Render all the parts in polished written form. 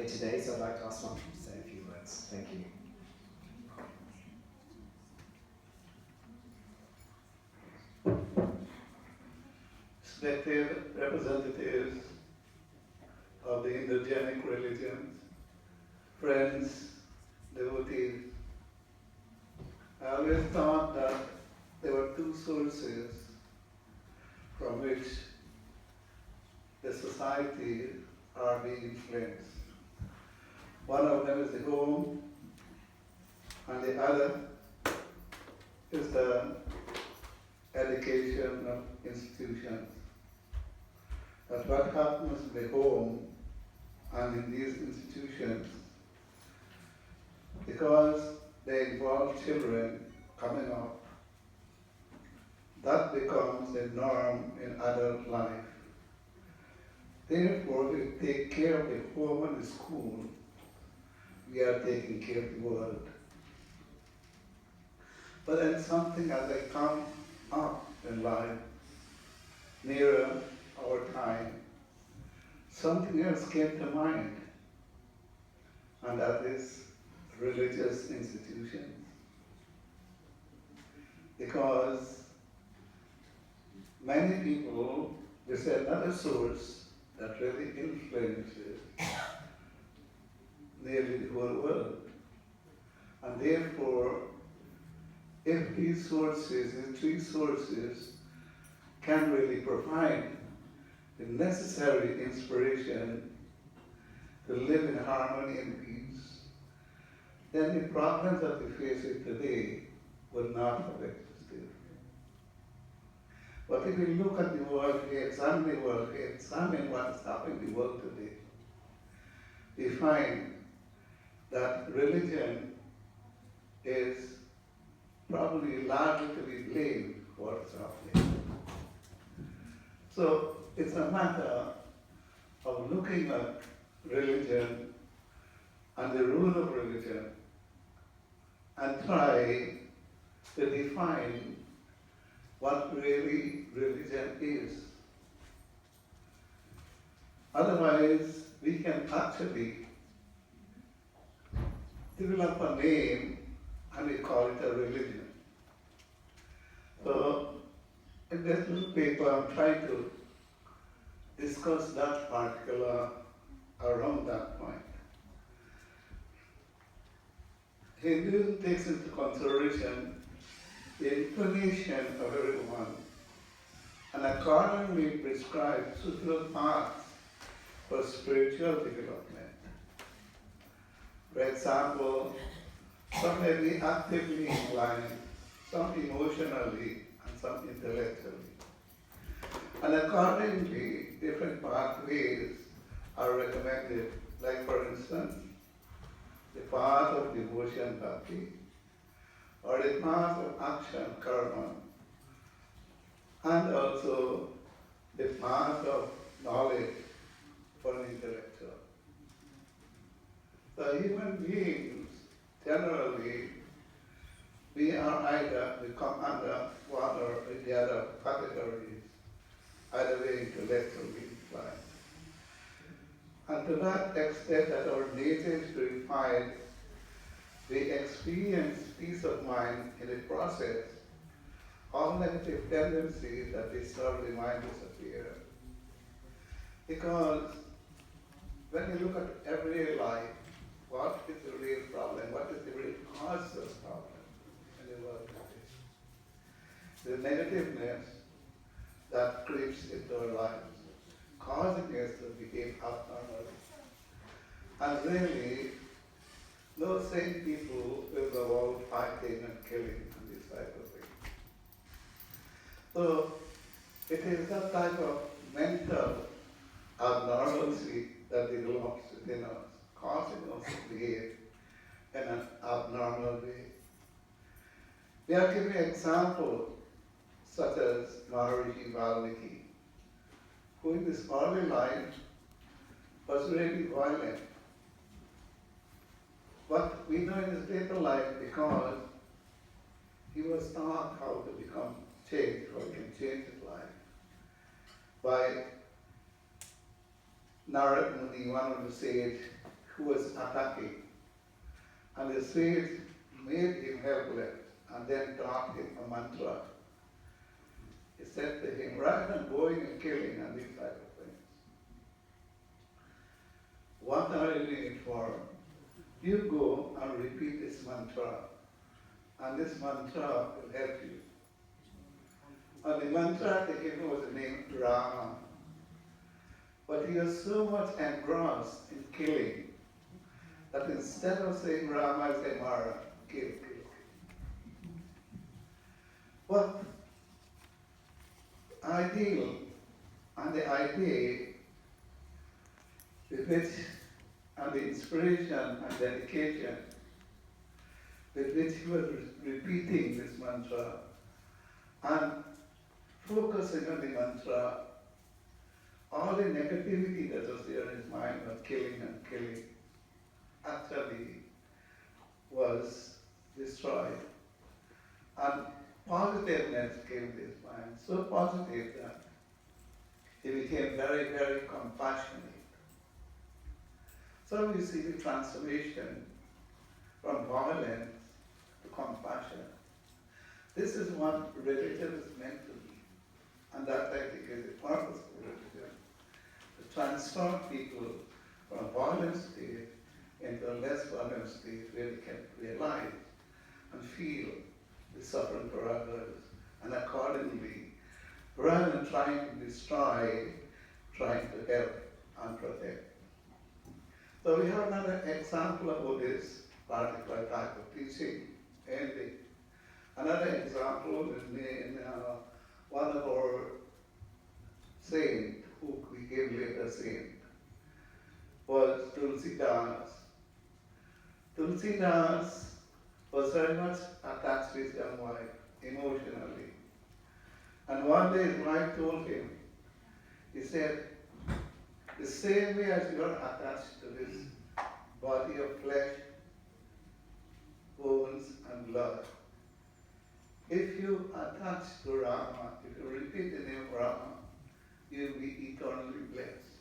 here today, so I'd like to ask Swami to say a few words. Thank you. Selected representatives of the Indogenic religions, friends, devotees. I always thought that there were two sources from which the society are being influenced. One of them is the home, and the other is the education of institutions. That what happens in the home and in these institutions, because they involve children coming up, that becomes the norm in adult life. Therefore, we take care of the home and the school, we are taking care of the world. But then something as I come up in life, nearer our time, something else came to mind, and that is religious institutions. Because many people, there's another source that really influences nearly the whole world. And therefore, if these sources, these three sources, can really provide the necessary inspiration to live in harmony and peace, then the problems that we face today would not have existed. But if we look at the world, we examine the world, we examine what is happening in the world today, we find that religion is probably largely to be blamed for what's happening. So it's a matter of looking at religion and the rule of religion and try to define what really religion is. Otherwise, we can actually develop a name and we call it a religion. So, in this little paper, I'm trying to discuss that particular, around that point. Hinduism takes into consideration the inclination of everyone and accordingly prescribes suitable paths for spiritual development. For example, some may be actively inclined, some emotionally, and some intellectually. And accordingly, different pathways are recommended, like for instance, the path of devotion, bhakti, or the path of action, karma, and also the path of knowledge for an intellectual. So human beings, generally, we are either, we come under one or the other categories, either way intellectually inclined. And to that extent that our nature is purified, we experience peace of mind in the process. All negative tendencies that disturb the mind disappear. Because when you look at everyday life, what is the real problem? What is the real cause of the problem in the world today? The negativeness that creeps into our lives, causing us to behave abnormally. And really, no sane people will go out fighting and killing and this type of thing. So, it is that type of mental abnormalcy that develops within us, causing us to behave in an abnormal way. We are giving examples such as Maharishi Valmiki, who in his early life was really violent. But we know in his later life because he was taught how to become changed, how he can change his life by Narad Muni, one of the sage who was attacking. And the sage made him helpless and then taught him a mantra. He said to him, rather than going and killing and these type of things, what are you doing it for? You go and repeat this mantra, and this mantra will help you. And the mantra to him was the name Rama. But he was so much engrossed in killing that instead of saying Rama, he said Mara, kill, kill, kill. But ideal and the idea with which, and the inspiration and dedication with which he was repeating this mantra and focusing on the mantra, all the negativity that was there in his mind of killing and killing actually was destroyed. And positiveness came to his mind, so positive that he became very, very compassionate. So we see the transformation from violence to compassion. This is what religion is meant to be. And that, I think, is the purpose of religion. To transform people from a violent state into a less violent state where they can realize and feel the suffering for others. And accordingly, rather than trying to destroy, trying to help and protect. So we have another example of this particular type of teaching. Another example in one of our saints, who we gave later saint, was Tulsidas. Tulsidas was very much attached to his young wife emotionally. And one day his wife told him, he said, the same way as you are attached to this body of flesh, bones and blood, if you attach to Rama, if you repeat the name Rama, you will be eternally blessed.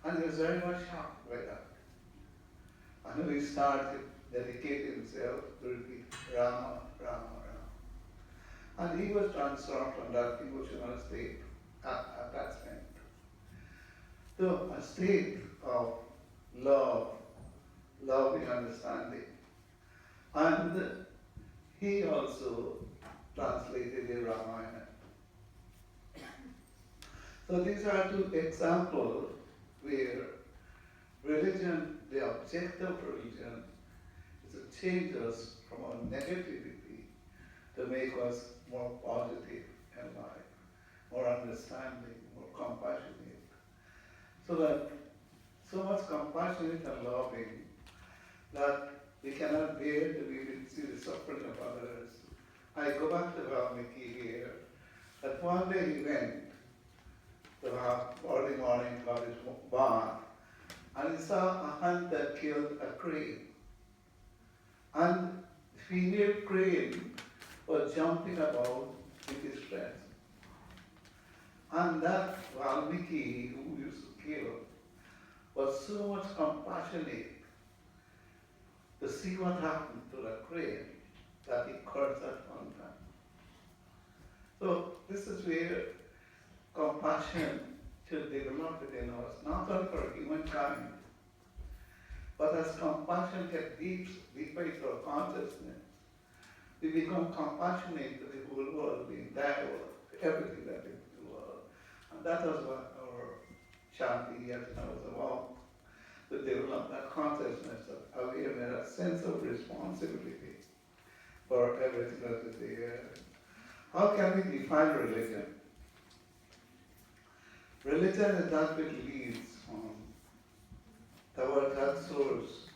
And he was very much shocked by that. And he started dedicating himself to repeat Rama, Rama, Rama. And he was transformed from that emotional state, attachment, to a state of love, loving understanding. And he also translated the Ramayana. So these are two examples where religion, the objective of religion, is to change us from our negativity to make us more positive in life, more understanding, more compassionate. So that so much compassionate and loving that we cannot bear to see the suffering of others. I go back to Valmiki here, that one day he went to have early morning to have his bath, and he saw a hunter killed a crane. And the female crane was jumping about with his friends. And that Valmiki, who used to kill, was so much compassionate to see what happened to the crane that he cursed that hunter. So this is where compassion should develop within us, not only for humankind, but as compassion gets deeper into our consciousness, we become compassionate to the whole world, the entire world, to everything that is in the world. And that was what our Shanti Yajna was about, to develop that consciousness of awareness, a sense of responsibility for everything that is there. How can we define religion? Religion is that which leads toward that source,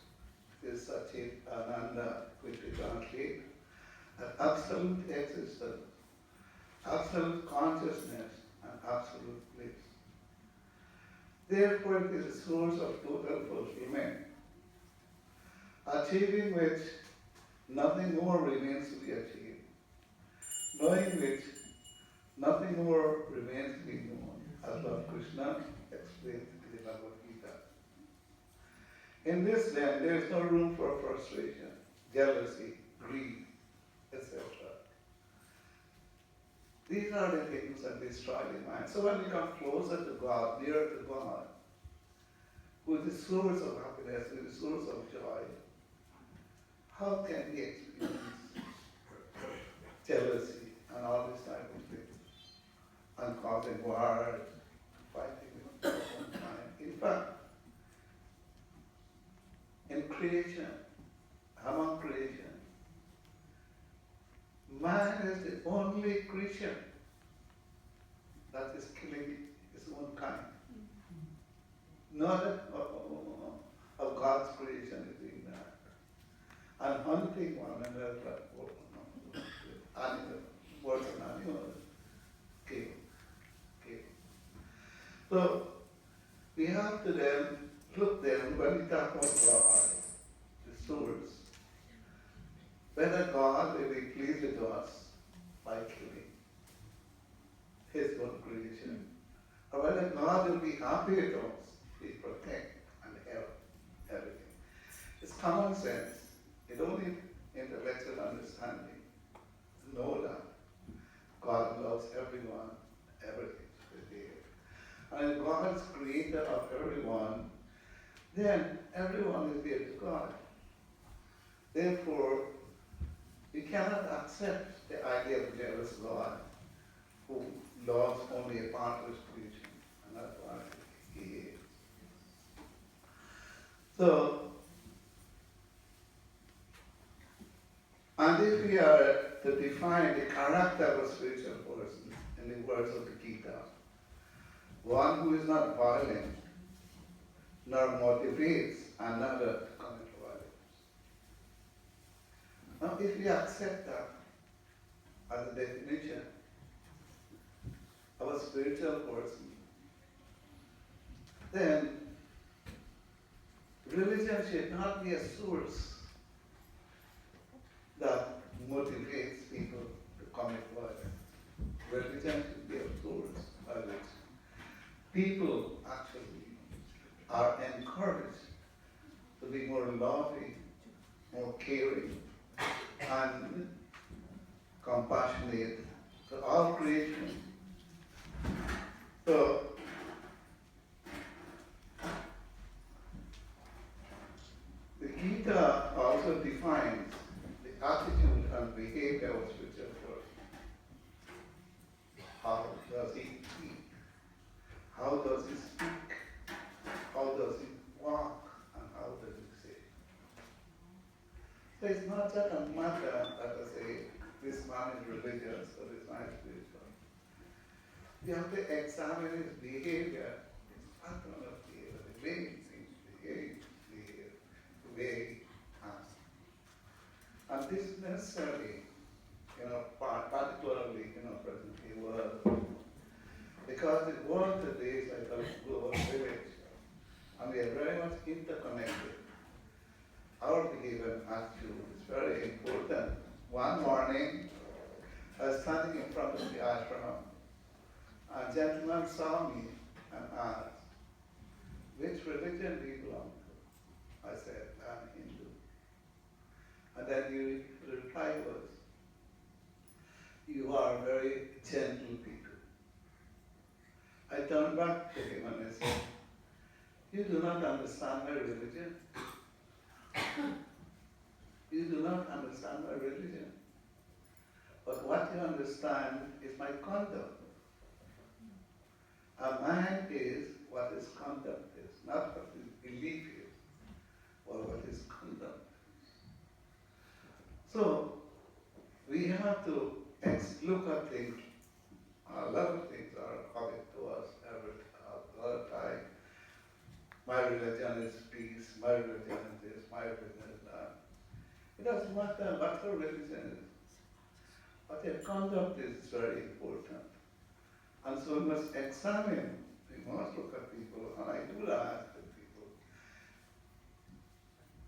is Sachit Ananda, which we translate as absolute existence, absolute consciousness, and absolute bliss. Therefore, it is a source of total fulfillment, achieving which nothing more remains to be achieved, knowing which nothing more remains to be known, as Lord Krishna explained in the Bhagavad Gita. In this land, there is no room for frustration, jealousy, greed, etc. These are the things that destroy the mind. So when we come closer to God, nearer to God, who is the source of happiness, who is the source of joy, how can we experience jealousy and all this type of things, and causing war, fighting with mankind? In fact, in creation, among creation, man is the only creature that is killing his own kind. Not of God's creation is doing that. And hunting one another, animals, birds and animals, kill. So we have to then look then, when we talk about God, the source, whether God will be pleased with us by killing His own creation, or whether God will be happy with us, He protect and help everything. It's common sense. You don't need intellectual understanding to know that God loves everyone, everything is there. And if God is creator of everyone, then everyone is there to God. Therefore, we cannot accept the idea of a jealous God who loves only a part of his creation, and that's what he is. So, and if we are to define the character of a spiritual person in the words of the Gita, one who is not violent, nor motivates another to commit violence. Now, if we accept that as a definition of a spiritual person, then religion should not be a source that motivates people to commit violence. Religion should be a source by which people actually are encouraged to be more loving, more caring, and compassionate to all creation. So, the Gita also defines the attitude and behavior of a spiritual person. How does he eat? How does he speak? How does he walk? And how does he say? So it's not just a matter that I say, this man is religious or this man is spiritual. You have to examine his behavior, his pattern of behavior, the way he thinks, the way he acts. And this is necessary, particularly in our present-day world. Because the world today is like a global village, and we are very much interconnected. Our behavior and attitude is very important. One morning, I was standing in front of the ashram, and a gentleman saw me and asked, which religion do you belong to? I said, I'm Hindu. And then the reply was, you are very gentle people. I turned back to him and I said, you do not understand my religion. You do not understand my religion. But what you understand is my conduct. A man is what his conduct is, not what his belief is, or what his conduct is. So, we have to look at things. A lot of things are coming to us all the time. My religion is peace, my religion is this, my religion is that. It doesn't matter what your religion is. But your conduct is very important. And so we must examine, we must look at people, and I do that with people,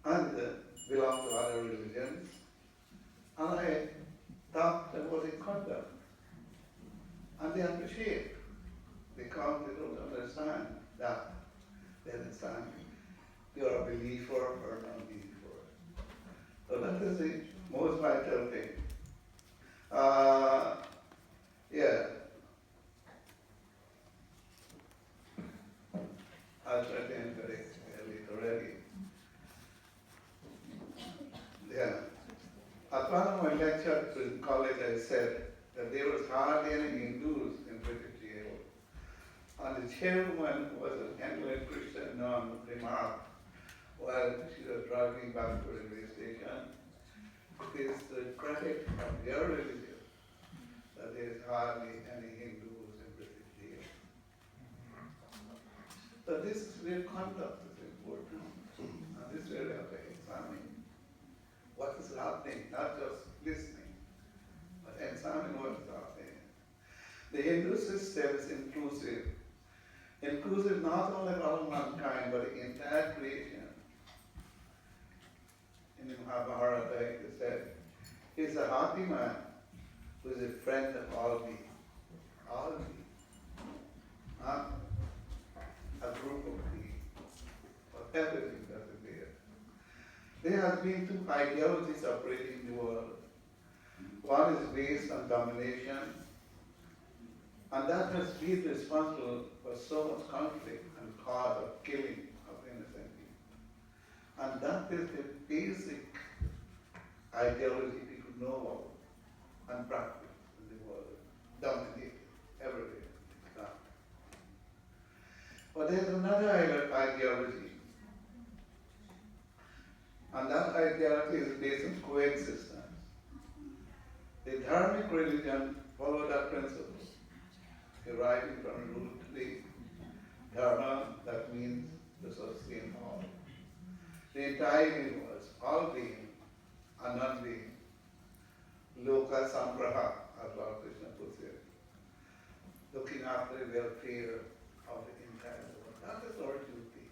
and belong to other religions, and I talk about the conduct. And they appreciate, because they don't understand that. They understand you're a believer or non-believer. So that is the most vital thing. Yeah. I'll try to encourage already. Yeah. At one of my lectures in college, I said that there was hardly any Hindus in British jail. And the chairwoman was an Anglican Christian nun, remarked while she was driving back to the railway station, it is the credit of their religion that there is hardly any Hindus in British jail. So this real conduct is important. And this is where we have to examine what is happening, not just listening, but examine what is happening. The Hindu system is inclusive. Inclusive not only of all mankind, but the entire creation. In the Mahabharata, it is said, he is a happy man who is a friend of all beings. All beings. Not a group of beings, but everything that is there. There have been two ideologies operating in the world. One is based on domination, and that has been responsible for so much conflict and cause of killing of innocent people. And that is the basic ideology people know about and practice in the world. Dominate everything. But there is another ideology, and that ideology is based on coexistence. The dharmic religion follows that principle, deriving from the root the dharma, that means to sustain all. The entire universe, all being and non-being, loka samgraha, as Lord Krishna puts it, looking after the welfare of the entire world. That is our duty.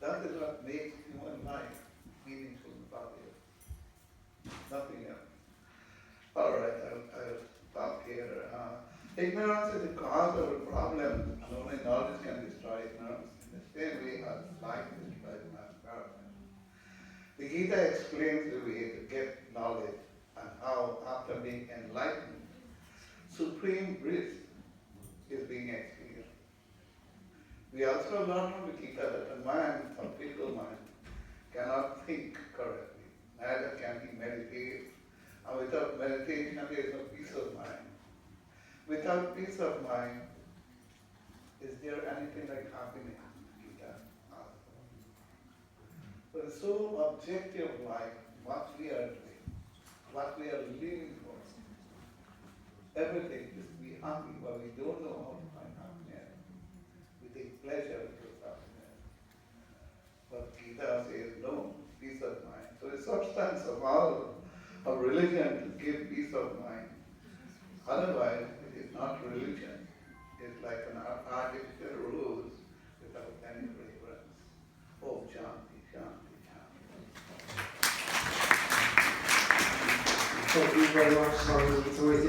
That is what makes human life meaningful and valuable. Nothing else. All right, I'll stop here. Ignorance is the cause of a problem, and only knowledge can destroy ignorance. In the same way as life destroys mankind. The Gita explains the way to get knowledge and how, after being enlightened, supreme bliss is being experienced. We also learn from the Gita that a man, a physical mind, cannot think correctly, neither can he meditate, and without meditation there is no peace of mind. Without peace of mind, is there anything like happiness? Gita asks. So the sole objective of life, what we are doing, what we are living for, everything is to be happy, but we don't know how to find happiness. We take pleasure with happiness. But Gita says, no, peace of mind. So the substance of all of religion is to give peace of mind. Otherwise, it is not religion. It's like an artificial rose without any fragrance. Oh, Shanti, Shanti, Shanti. Thank you very much, Swami. It's always